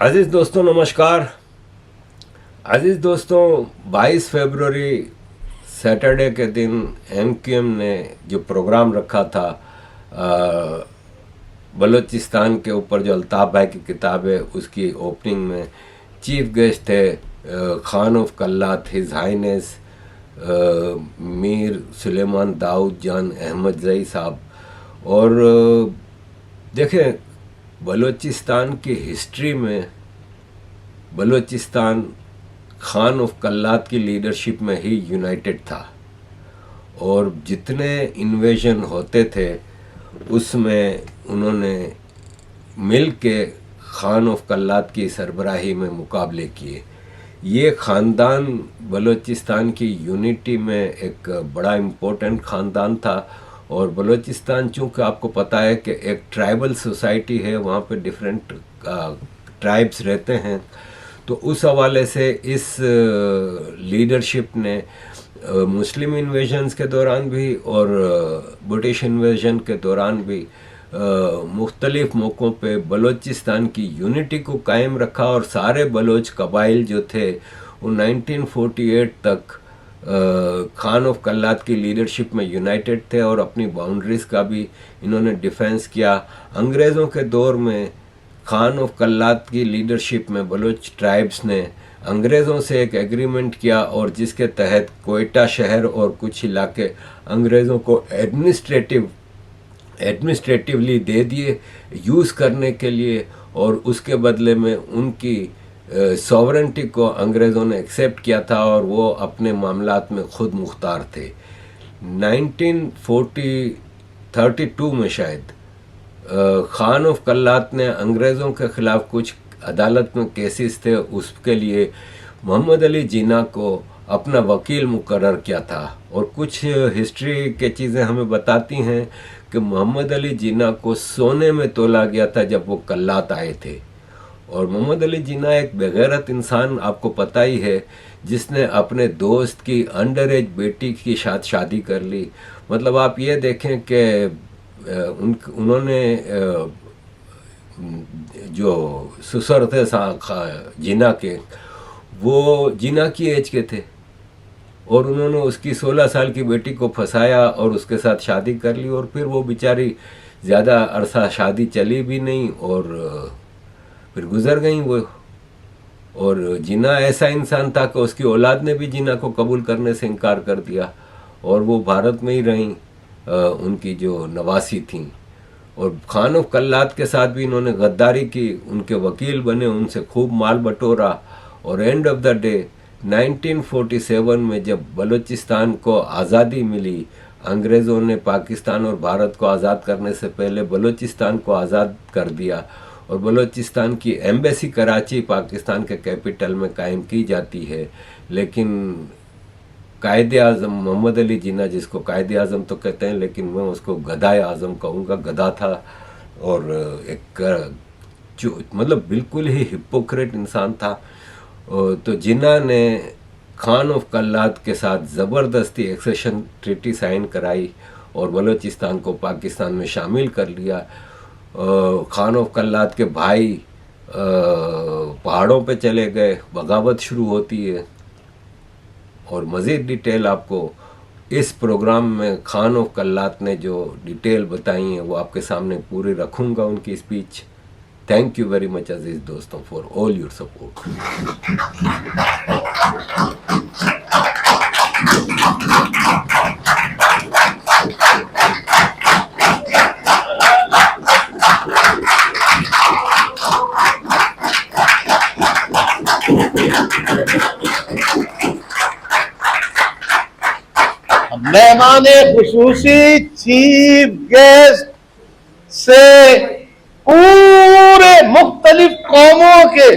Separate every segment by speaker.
Speaker 1: अजीज़ दोस्तों नमस्कार। अजीज़ दोस्तों 22 फरवरी सैटरडे के दिन एमक्यूएम ने जो प्रोग्राम रखा था बलूचिस्तान के ऊपर, जो अल्ताफ़ भाई की किताब है, उसकी ओपनिंग में चीफ गेस्ट थे Khan of Kalat his highness Mir Sulaiman Daud Jan Ahmad जई साहब। और देखें, बलूचिस्तान की हिस्ट्री में बलूचिस्तान खान ऑफ कल्लात की लीडरशिप में ही यूनाइटेड था और जितने इन्वेजन होते थे उसमें उन्होंने मिल के खान ऑफ कल्लात की सरबराही में मुकाबले किए। ये ख़ानदान बलूचिस्तान की यूनिटी में एक बड़ा इम्पोर्टेंट ख़ानदान था। और बलूचिस्तान चूँकि आपको पता है कि एक ट्राइबल सोसाइटी है, वहाँ पे डिफरेंट ट्राइब्स रहते हैं, तो उस हवाले से इस लीडरशिप ने मुस्लिम इन्वेजन्स के दौरान भी और ब्रिटिश इन्वेजन के दौरान भी मुख्तलिफ मौक़ों पे बलूचिस्तान की यूनिटी को कायम रखा। और सारे बलोच कबाइल जो थे वो 1948 तक खान ऑफ कल्लात की लीडरशिप में यूनाइटेड थे और अपनी बाउंड्रीज़ का भी इन्होंने डिफेंस किया। अंग्रेज़ों के दौर में खान ऑफ कल्लात की लीडरशिप में बलूच ट्राइब्स ने अंग्रेज़ों से एक एग्रीमेंट किया और जिसके तहत कोयटा शहर और कुछ इलाके अंग्रेज़ों को एडमिनिस्ट्रेटिवली दे दिए यूज़ करने के लिए, और उसके बदले में उनकी सॉवरेंटी को अंग्रेज़ों ने एक्सेप्ट किया था और वो अपने मामलात में ख़ुद मुख्तार थे। 1932 में शायद खान ऑफ कल्लात ने अंग्रेज़ों के ख़िलाफ़ कुछ अदालत में केसेस थे, उसके लिए मोहम्मद अली जिन्ना को अपना वकील मुकर्रर किया था। और कुछ हिस्ट्री के चीज़ें हमें बताती हैं कि मोहम्मद अली जिन्ना को सोने में तोला गया था जब वो कल्लात आए थे। और मोहम्मद अली जिन्ना एक बेगैरत इंसान, आपको पता ही है, जिसने अपने दोस्त की अंडर एज बेटी के साथ शादी कर ली। मतलब आप ये देखें कि उन्होंने जो ससुर थे जिन्ना के, वो जिन्ना की एज के थे और उन्होंने उसकी 16 साल की बेटी को फंसाया और उसके साथ शादी कर ली। और फिर वो बेचारी ज़्यादा अरसा शादी चली भी नहीं और फिर गुज़र गई वो। और जिन्ना ऐसा इंसान था कि उसकी औलाद ने भी जिन्ना को कबूल करने से इनकार कर दिया और वो भारत में ही रहीं, उनकी जो नवासी थीं। और खान ऑफ कल्लात के साथ भी इन्होंने गद्दारी की, उनके वकील बने, उनसे खूब माल बटोरा। और एंड ऑफ द डे 1947 में जब बलूचिस्तान को आज़ादी मिली, अंग्रेज़ों ने पाकिस्तान और भारत को आज़ाद करने से पहले बलूचिस्तान को आज़ाद कर दिया और बलूचिस्तान की एम्बेसी कराची, पाकिस्तान के कैपिटल में कायम की जाती है। लेकिन कायदे आज़म मोहम्मद अली जिन्ना, जिसको कायदे आज़म तो कहते हैं लेकिन मैं उसको गदाए आज़म कहूँगा, गधा था और एक मतलब बिल्कुल ही हिपोक्रेट इंसान था। तो जिन्ना ने खान ऑफ कल्लात के साथ ज़बरदस्ती एक्सेशन ट्रीटी साइन कराई और बलूचिस्तान को पाकिस्तान में शामिल कर लिया। खान ऑफ कल्लात के भाई पहाड़ों पे चले गए, बगावत शुरू होती है। और मज़ीद डिटेल आपको इस प्रोग्राम में खान ऑफ कल्लात ने जो डिटेल बताई हैं वो आपके सामने पूरी रखूँगा, उनकी speech. Thank you very much अजीज़ दोस्तों फॉर ऑल योर सपोर्ट।
Speaker 2: मेहमान खुसूसी चीफ गेस्ट से पूरे मुख्तलिफ कौमों के,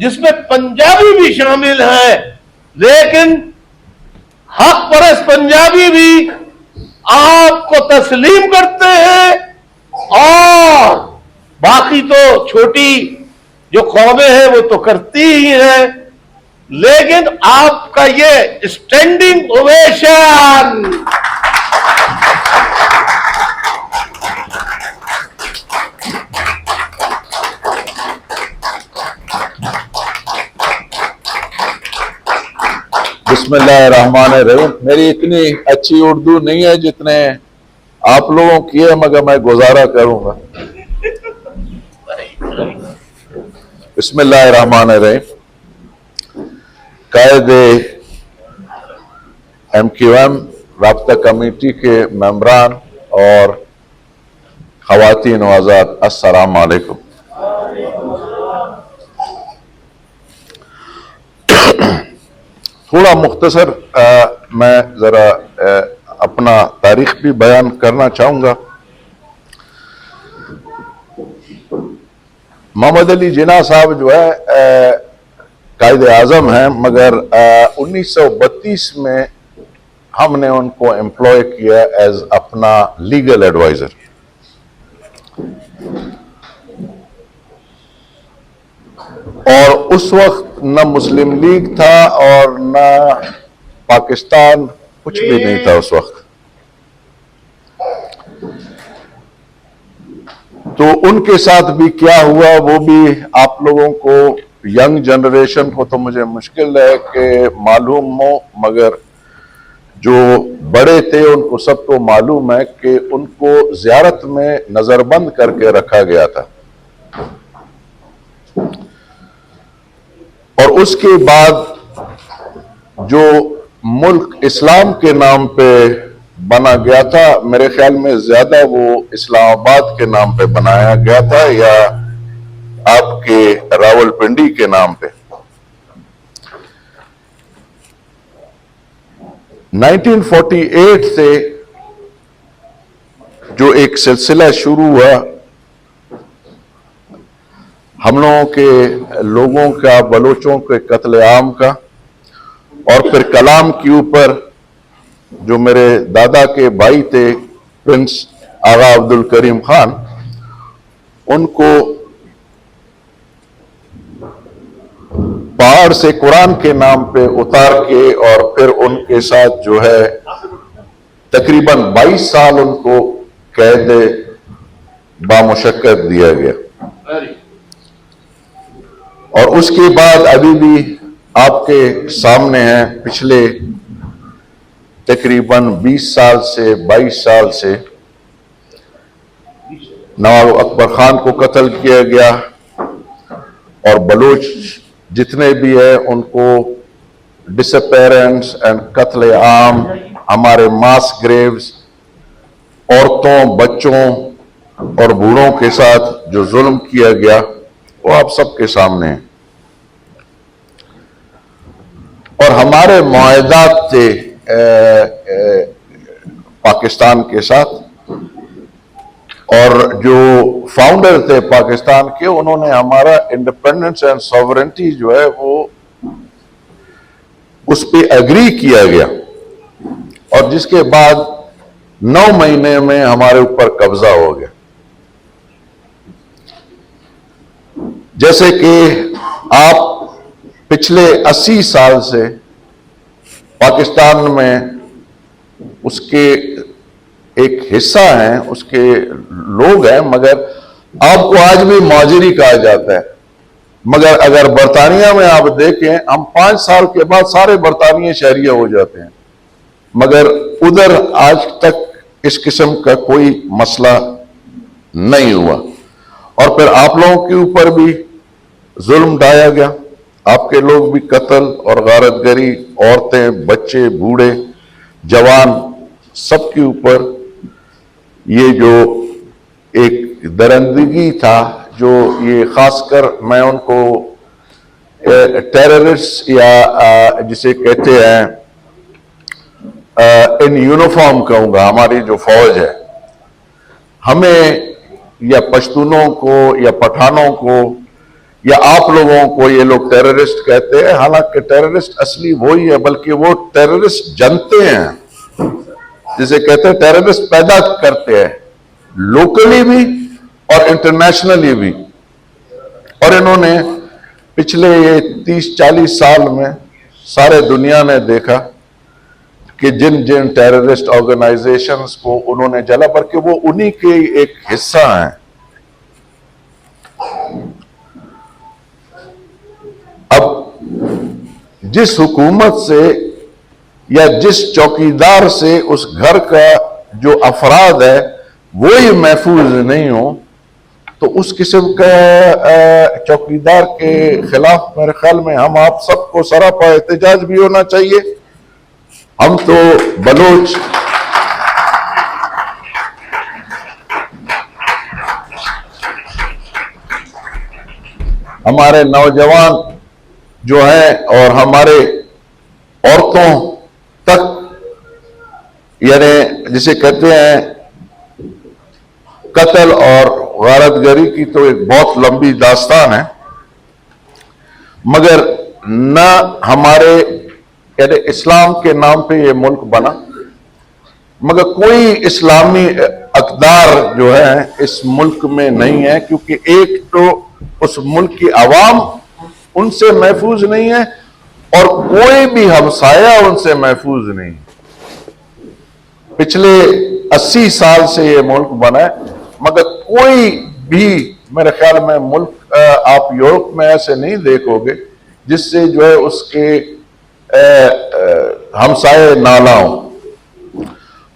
Speaker 2: जिसमें पंजाबी भी शामिल हैं, लेकिन हक परस्त पंजाबी भी आपको तस्लीम करते हैं। और बाकी तो छोटी जो कौमें हैं वो तो करती ही हैं, लेकिन आपका ये स्टैंडिंग ओवेशन
Speaker 3: बिस्मिल्लाहिर्रहमानिर्रहीम। मेरी इतनी अच्छी उर्दू नहीं है जितने आप लोगों की है, मगर मैं गुजारा करूंगा। बिस्मिल्लाहिर्रहमानिर्रहीम। कायदे MQM, राब्ता कमेटी के मेंबरान और ख़वातीन व हज़रात, अस्सलाम वालेकुम। थोड़ा मुख्तसर मैं ज़रा अपना तारीख भी बयान करना चाहूँगा। मोहम्मद अली जिन्ना साहब जो है कायदे आज़म हैं, मगर 1932 में हमने उनको एम्प्लॉय किया एज अपना लीगल एडवाइज़र। और उस वक्त न मुस्लिम लीग था और न पाकिस्तान, कुछ भी नहीं था उस वक्त। तो उनके साथ भी क्या हुआ वो भी आप लोगों को, यंग जनरेशन को तो मुझे मुश्किल है कि मालूम हो, मगर जो बड़े थे उनको सबको मालूम है कि उनको ज़ियारत में नजरबंद करके रखा गया था। और उसके बाद जो मुल्क इस्लाम के नाम पे बना गया था, मेरे ख्याल में ज्यादा वो इस्लामाबाद के नाम पे बनाया गया था या आपके रावलपिंडी के नाम पे। 1948 से जो एक सिलसिला शुरू हुआ हम लोगों का बलोचों के कत्लेआम का, और फिर कलाम के ऊपर जो मेरे दादा के भाई थे प्रिंस आगा अब्दुल करीम खान, उनको पहाड़ से कुरान के नाम पे उतार के और फिर उनके साथ जो है तकरीबन 22 साल उनको कैद बामुशक्कत दिया गया। और उसके बाद अभी भी आपके सामने है, पिछले तकरीबन 20 साल से 22 साल से नवाब अकबर खान को कत्ल किया गया, और बलोच जितने भी है उनको डिसअपेरेंस एंड कत्ले आम, हमारे मास ग्रेव्स, औरतों, बच्चों और बूढ़ों के साथ जो जुल्म किया गया वो आप सबके सामने है। और हमारे मुआहदात थे पाकिस्तान के साथ, और जो फाउंडर थे पाकिस्तान के, उन्होंने हमारा इंडिपेंडेंस एंड सॉवरेंटी जो है वो उस पे एग्री किया गया, और जिसके बाद 9 महीने में हमारे ऊपर कब्जा हो गया। जैसे कि आप पिछले 80 साल से पाकिस्तान में उसके एक हिस्सा हैं, उसके लोग हैं, मगर आपको आज भी मुहाजिरी कहा जाता है। मगर अगर बरतानिया में आप देखें, हम 5 साल के बाद सारे बरतानिया शहरिया हो जाते हैं, मगर उधर आज तक इस किस्म का कोई मसला नहीं हुआ। और फिर आप लोगों के ऊपर भी जुल्म ढाया गया, आपके लोग भी कत्ल और गारतगरी, औरतें, बच्चे, बूढ़े, जवान, सबके ऊपर ये जो एक दरिंदगी था, जो ये खासकर मैं उनको टेररिस्ट या जिसे कहते हैं इन यूनिफॉर्म कहूंगा, हमारी जो फौज है, हमें या पश्तूनों को या पठानों को या आप लोगों को ये लोग टेररिस्ट कहते हैं। हालांकि टेररिस्ट असली वही है, बल्कि वो टेररिस्ट जनते हैं, जिसे कहते हैं टेररिस्ट पैदा करते हैं, लोकली भी और इंटरनेशनली भी। और इन्होंने पिछले ये 30-40 साल में सारे दुनिया ने देखा कि जिन जिन टेररिस्ट ऑर्गेनाइजेशंस को उन्होंने जला, बल्कि वो उन्हीं के एक हिस्सा हैं। अब जिस हुकूमत से या जिस चौकीदार से उस घर का जो अफराद है वो ही महफूज नहीं हो, तो उस किस्म का चौकीदार के खिलाफ मेरे ख्याल में हम आप सबको सरापा एहतजाज भी होना चाहिए। हम तो बलोच हमारे नौजवान जो हैं और हमारे औरतों तक, यानी जिसे कहते हैं कत्ल और गारतगरी की तो एक बहुत लंबी दास्तान है, मगर न हमारे यानी इस्लाम के नाम पे ये मुल्क बना, मगर कोई इस्लामी अक़दार जो है इस मुल्क में नहीं है, क्योंकि एक तो उस मुल्क की आवाम उनसे महफूज नहीं है और कोई भी हमसाया उनसे महफूज नहीं। पिछले 80 साल से ये मुल्क बना है, मगर कोई भी मेरे ख्याल में मुल्क आप यूरोप में ऐसे नहीं देखोगे जिससे जो है उसके हमसाये नाला हो।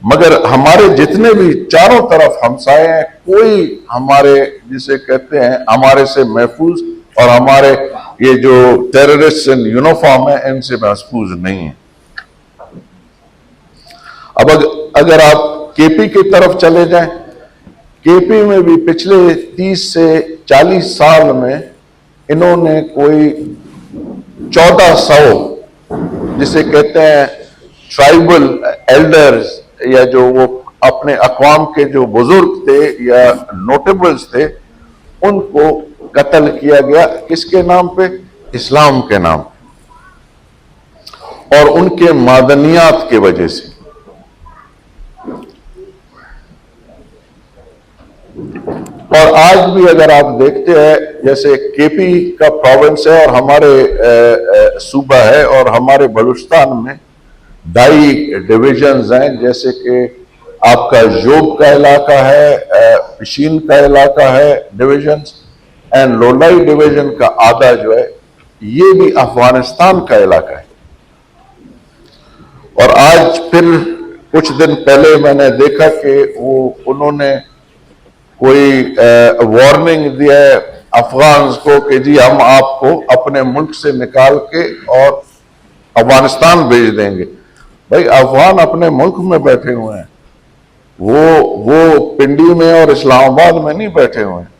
Speaker 3: मगर हमारे जितने भी चारों तरफ हमसाये हैं, कोई हमारे जिसे कहते हैं हमारे से महफूज और हमारे ये जो टेररिस्ट इन यूनिफॉर्म है इनसे महफूज नहीं है। अब अगर आप केपी की तरफ चले जाएं, केपी में भी पिछले 30 से 40 साल में इन्होंने कोई 1400 जिसे कहते हैं ट्राइबल एल्डर्स या जो वो अपने अक़वाम के जो बुजुर्ग थे या नोटेबल्स थे, उनको कत्ल किया गया। किसके नाम पे? इस्लाम के नाम पे और उनके मादनियात की वजह से। और आज भी अगर आप देखते हैं, जैसे केपी का प्रोविंस है और हमारे सूबा है और हमारे बलूचिस्तान में 2.5 डिविजन्स हैं, जैसे कि आपका जोब का इलाका है, पिशीन का इलाका है डिविजन्स, एंड लोलाई डिवीजन का आधा जो है ये भी अफगानिस्तान का इलाका है। और आज फिर कुछ दिन पहले मैंने देखा कि वो उन्होंने कोई वार्निंग दिया है अफगान्स को कि जी हम आपको अपने मुल्क से निकाल के और अफगानिस्तान भेज देंगे। भाई अफगान अपने मुल्क में बैठे हुए हैं, वो पिंडी में और इस्लामाबाद में नहीं बैठे हुए हैं।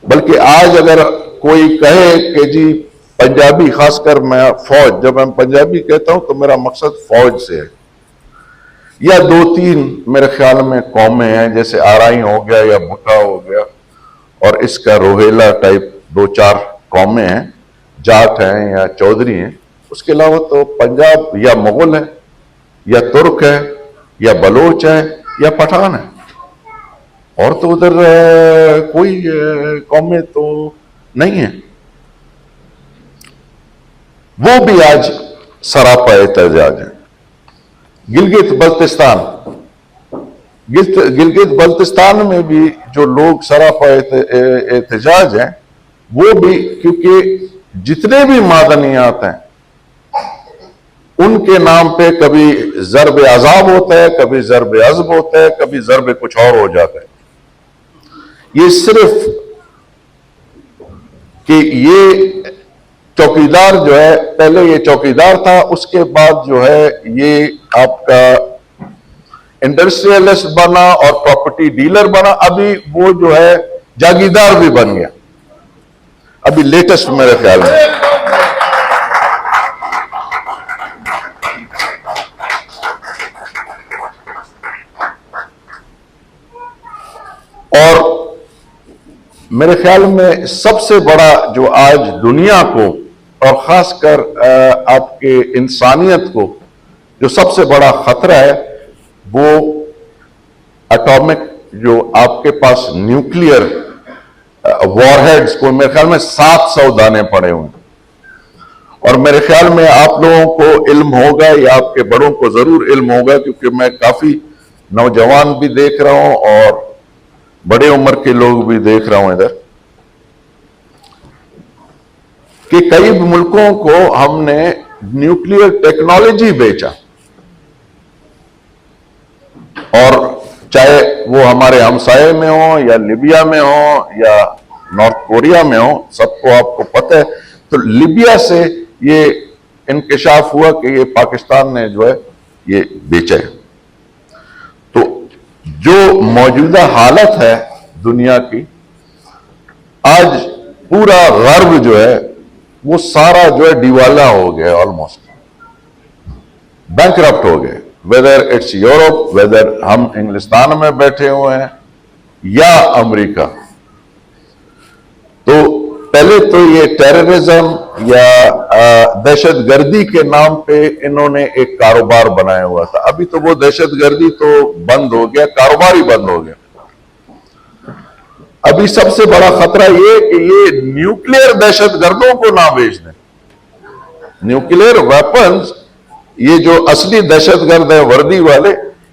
Speaker 3: बल्कि आज अगर कोई कहे कि जी पंजाबी, खासकर मैं फौज, जब मैं पंजाबी कहता हूं तो मेरा मकसद फौज से है, या 2-3 मेरे ख्याल में कौमें हैं, जैसे आराई हो गया या भुट्टा हो गया और इसका रोहेला टाइप 2-4 कौमें हैं, जाट हैं या चौधरी हैं। उसके अलावा तो पंजाब या मुगल है या तुर्क है या बलोच है या पठान है, और तो उधर कोई कौमें तो नहीं है। वो भी आज सरापा एहतजाज है। गिलगित बल्तिस्तान में भी जो लोग सरापा एहतजाज हैं, वो भी क्योंकि जितने भी मादनियात हैं उनके नाम पे कभी ज़र्ब अज़ाब होता है, कभी ज़र्ब अज़ब होता है, कभी ज़र्ब कुछ और हो जाता है। ये सिर्फ कि ये चौकीदार जो है, पहले ये चौकीदार था, उसके बाद जो है ये आपका इंडस्ट्रियलिस्ट बना और प्रॉपर्टी डीलर बना, अभी वो जो है जागीरदार भी बन गया, अभी लेटेस्ट मेरे ख्याल में। और मेरे ख्याल में सबसे बड़ा जो आज दुनिया को और खासकर आपके इंसानियत को जो सबसे बड़ा खतरा है, वो एटॉमिक, जो आपके पास न्यूक्लियर वॉरहेड्स को मेरे ख्याल में 700 दाने पड़े हुए हैं। और मेरे ख्याल में आप लोगों को इल्म होगा या आपके बड़ों को जरूर इल्म होगा, क्योंकि मैं काफी नौजवान भी देख रहा हूं और बड़े उम्र के लोग भी देख रहा हूं इधर, कि कई मुल्कों को हमने न्यूक्लियर टेक्नोलॉजी बेचा, और चाहे वो हमारे हमसाये में हो या लिबिया में हो या नॉर्थ कोरिया में हो, सबको आपको पता है। तो लिबिया से ये इंकशाफ हुआ कि ये पाकिस्तान ने जो है ये बेचा है। तो जो मौजूदा हालत है दुनिया की, आज पूरा गर्ब जो है वो सारा जो है दिवाला हो गया, ऑलमोस्ट बैंकरप्ट हो गए। वेदर इट्स यूरोप, वेदर हम इंग्लिस्तान में बैठे हुए हैं या अमेरिका। तो पहले तो ये टेररिज्म या दहशतगर्दी के नाम पे इन्होंने एक कारोबार बनाया हुआ था। अभी तो वो दहशतगर्दी तो बंद हो गया, कारोबार ही बंद हो गया। अभी सबसे बड़ा खतरा ये कि ये न्यूक्लियर दहशतगर्दों को ना बेच दें। न्यूक्लियर वेपन्स, ये जो असली दहशतगर्द है वर्दी वाले,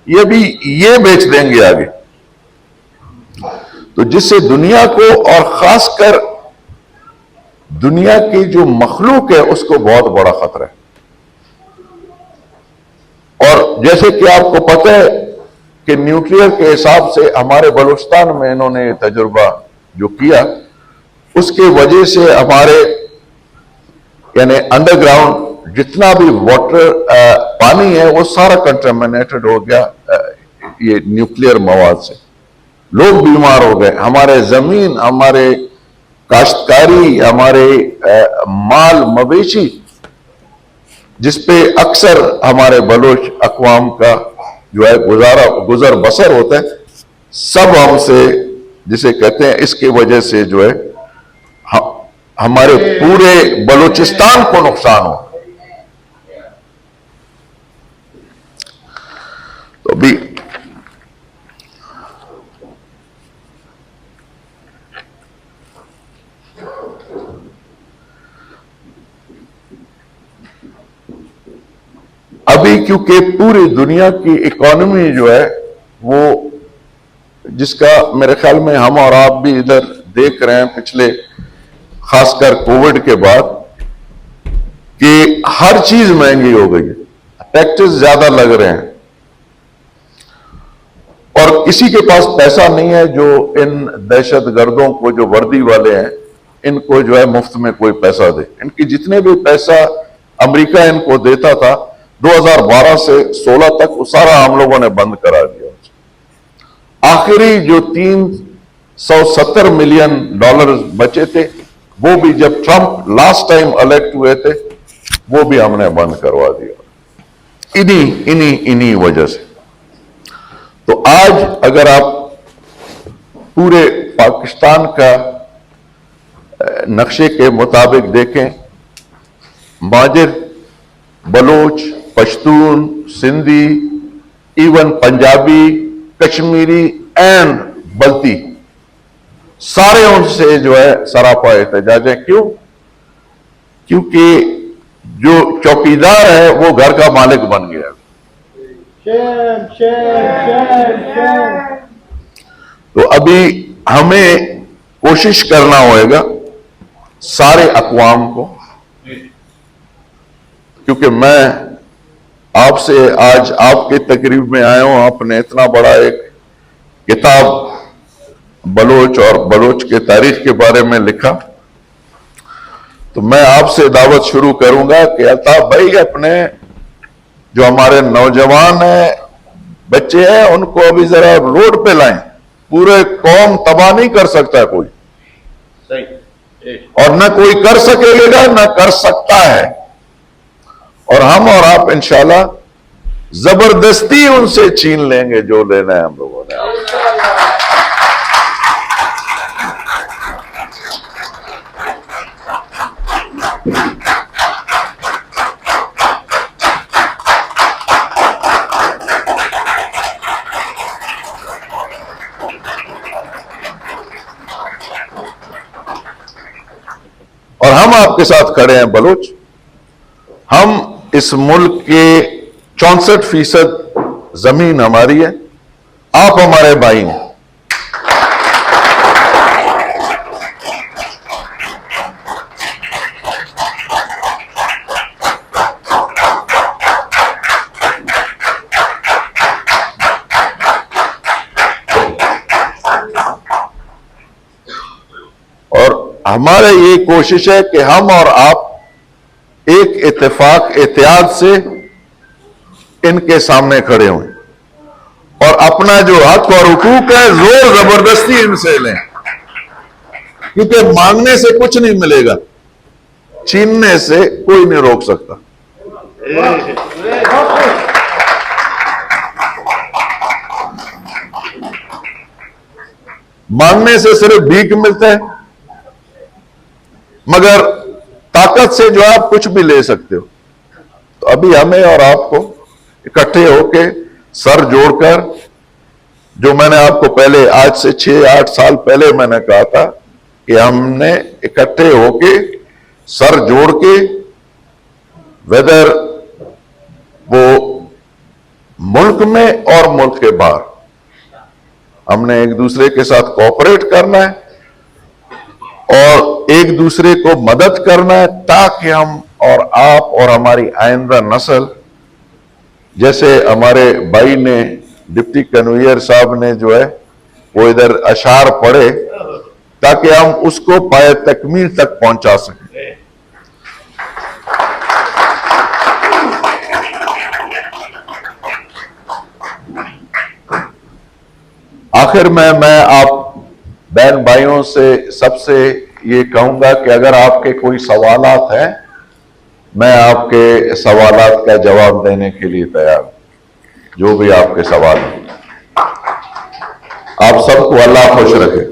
Speaker 3: ये भी ये बेच देंगे आगे। तो जिससे दुनिया को और खासकर दुनिया की जो मखलूक है उसको बहुत बड़ा खतरा है। और जैसे कि आपको पता है कि न्यूक्लियर के हिसाब से हमारे बलूचिस्तान में इन्होंने तजुर्बा जो किया, उसके वजह से हमारे यानी अंडरग्राउंड जितना भी वाटर पानी है वो सारा कंटामिनेटेड हो गया ये न्यूक्लियर मवाद से। लोग बीमार हो गए, हमारे जमीन, हमारे काश्तकारी, हमारे माल मवेशी जिसपे अक्सर हमारे बलोच अकवाम का जो है गुजर बसर होता है, सब हमसे जिसे कहते हैं, इसकी वजह से जो है हमारे पूरे बलूचिस्तान को नुकसान हो। तो भी अभी क्योंकि पूरी दुनिया की इकोनॉमी जो है वो, जिसका मेरे ख्याल में हम और आप भी इधर देख रहे हैं पिछले, खासकर कोविड के बाद, कि हर चीज महंगी हो गई है, टैक्सेस ज्यादा लग रहे हैं, और किसी के पास पैसा नहीं है जो इन दहशतगर्दों को, जो वर्दी वाले हैं, इनको जो है मुफ्त में कोई पैसा दे। इनकी जितने भी पैसा अमेरिका इनको देता था 2012 से 16 तक, वो सारा हम लोगों ने बंद करा दिया। आखिरी जो $370 मिलियन बचे थे, वो भी जब ट्रंप लास्ट टाइम इलेक्ट हुए थे, वो भी हमने बंद करवा दिया इन्हीं वजह से। तो आज अगर आप पूरे पाकिस्तान का नक्शे के मुताबिक देखें, माजिर, बलोच, पश्तून, सिंधी, इवन पंजाबी, कश्मीरी एंड बल्ती, सारे उनसे जो है सरापा एहतजाज है। क्यों? क्योंकि जो चौकीदार है वो घर का मालिक बन गया। तो अभी हमें कोशिश करना होगा सारे अक़वाम को, क्योंकि मैं आपसे आज आपके तकरीब में आया हूं, आपने इतना बड़ा एक किताब बलोच और बलोच के तारीख के बारे में लिखा, तो मैं आपसे दावत शुरू करूंगा कि अल्ताफ भाई अपने जो हमारे नौजवान हैं, बच्चे हैं, उनको अभी जरा रोड पे लाएं। पूरे कौम तबाह नहीं कर सकता कोई, और न कोई कर सकेगा न कर सकता है, और हम और आप इंशाल्लाह जबरदस्ती उनसे छीन लेंगे जो लेना है हम लोगों ने। और हम आपके साथ खड़े हैं बलोच। हम इस मुल्क के 64% जमीन हमारी है, आप हमारे भाई हैं। हमारा ये कोशिश है कि हम और आप एक इत्तेफाक एहतियात से इनके सामने खड़े हों और अपना जो हक और हुकूक है जोर जबरदस्ती इनसे लें, क्योंकि मांगने से कुछ नहीं मिलेगा, छीनने से कोई नहीं रोक सकता। मांगने से सिर्फ भीख मिलता है, मगर ताकत से जो आप कुछ भी ले सकते हो। तो अभी हमें और आपको इकट्ठे होके सर जोड़कर, जो मैंने आपको पहले आज से 6-8 साल पहले मैंने कहा था कि हमने इकट्ठे होके सर जोड़ के, वेदर वो मुल्क में और मुल्क के बाहर, हमने एक दूसरे के साथ कोऑपरेट करना है और एक दूसरे को मदद करना है, ताकि हम और आप और हमारी आइंदा नस्ल, जैसे हमारे भाई ने, डिप्टी कन्वीनर साहब ने जो है वो इधर अशार पढ़े, ताकि हम उसको पाए तकमील तक पहुंचा सकें। आखिर में मैं आप बहन भाइयों से सबसे ये कहूंगा कि अगर आपके कोई सवालात हैं, मैं आपके सवालात का जवाब देने के लिए तैयार हूं, जो भी आपके सवाल हैं। आप सबको अल्लाह खुश रखे।